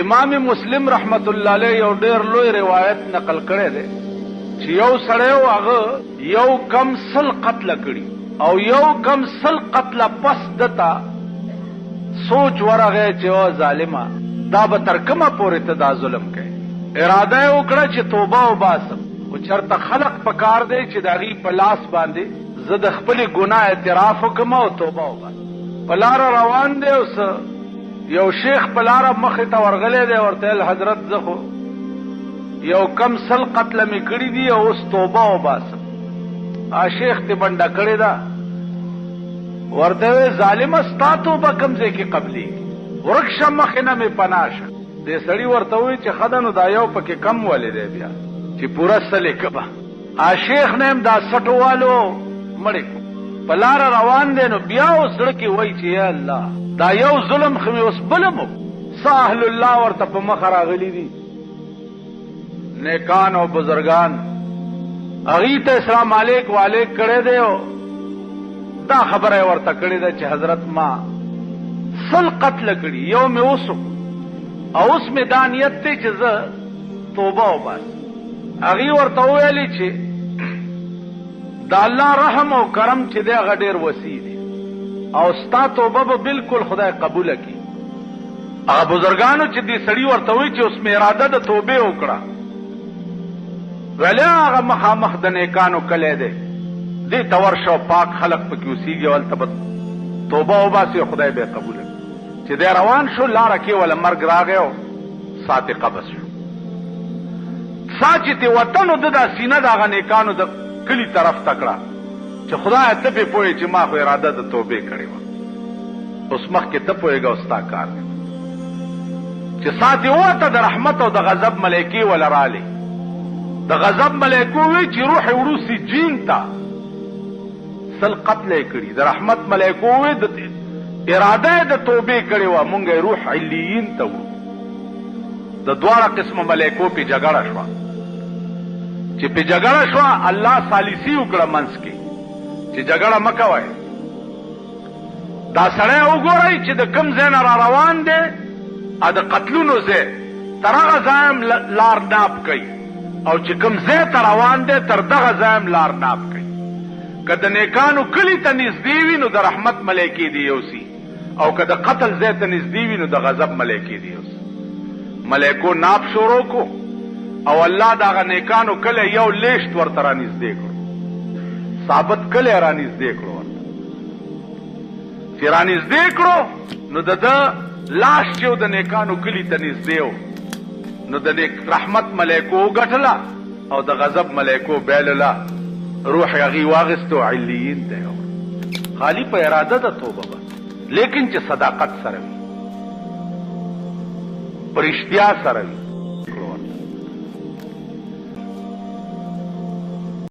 امام مسلم رحمت الله علیه یو ډیر لوی روایت نقل کړی دی چې یو سړی و هغه یو کم سل قتل کړي او یو کم سل قتل پس دتا سوچ ورغی چې او ظالما دا به تر کومه پورې ته دا ظلم کوي. اراده یې وکړه چې توبه وباسم او چرته خلق پکار دی چې د هغې په لاس باندې زه د خپلې ګناه اعتراف وکړم او توبه وباسم. په لاره روان دی اوس یو شیخ په لاره مخې ته ورغلی دی ورته ویل حضرت زه خو یو کم سل قتله مې کړي دي او اوس توبه وباسم. شیخ ته بنډه کړې ده ورته وی ظالمه ستا توبه کوم ځای کې قبلېږي ورک شه مخې نه مې پناه شه. دې سړي ورته ووایي چې ښه ده نو دا یو پکې کم ولې دی بیا چې پوره سل یې کبه. شیخ نه هم دا سټو والو مړې په لاره روان دی نو بیا اوس زړه کې وایي چې یا الله دا یو ظلم خو مې اوس بلم څه اهل الله ورته په مخه راغلي دي نیکان او بزرگان هغې ته اسلام علیک والیک کړی دی او دا خبره یې ورته کړې ده چې حضرت ما سل قتله کړي یو مې اوسو او اوس مې دا نیت دی چې زه توبه وباسم. هغې ورته وویلې چې د الله رحم او کرم چې دی هغه ډېر وسیع دی او ستا توبه به بالکل خدای قبوله کړي. هغه بزرګانو چې دې سړي ورته وایي چې اوس مې اراده د توبې وکړه ویلی هغه مخامخ د نیکانو کلی دی دې ته ورشه پاک خلق پکې اوسېږي او هلته به توبه وباسي او خدای به یې قبوله کړي. چې دی روان شو لاره کې وله مرګ راغی او سات یې قبض شو. سا چې تې وطن و ده دا سینه د هغه نیکانو د کلي طرف ته کړه چې خدایه ته پې پوهې چې ما خو اراده د توبې کړې وه اوس مخکې ته پوهېږه او ستا کار دی. چې سات یې ووته د رحمت او د غضب ملایکې وله رالې د غضب ملایکو وی چې روح یې وړو سجین ته سل قتله یې کړي. د رحمت ملایکو وی د اراده یې د توبې کړې وه مونږ یې روح علیین ته وړو. د دواړه قسمه ملایکو پې جګړه شوه چې پې جګړه شوه الله ثالثي وکړه منځ کې چې جګړه مه کوئ دا سړی وګورئ چې د کوم ځای نه را روان دی د قتلونو ځای تر هغه ځای هم لار ناپ کوي او چې کوم ځای ته روان دی تر دغه ځای هم لار ناپ کوي. که د نیکانو کلي ته نږدې وي نو د رحمت ملایکې دې یوسي او که د قتل ځای ته نږدې وي نو د غضب ملایکې دې یوسي. ملایکو ناپ شروع کو او الله د هغه نیکانو کلی یو لیشت ورته را نږدې کړو ثابت کلی را نږدې کړو ورته چې را نږدې کړو نو د ده لاش چې د نیکانو کلي ته نږدې و نو د رحمت ملایکو وګټله او د غضب ملایکو بیلله روح یې هغې واخیسته او علیین ته یې وړ. خالي په اراده د توبه بس لیکن چې صداقت سره وي په رښتیا سره وي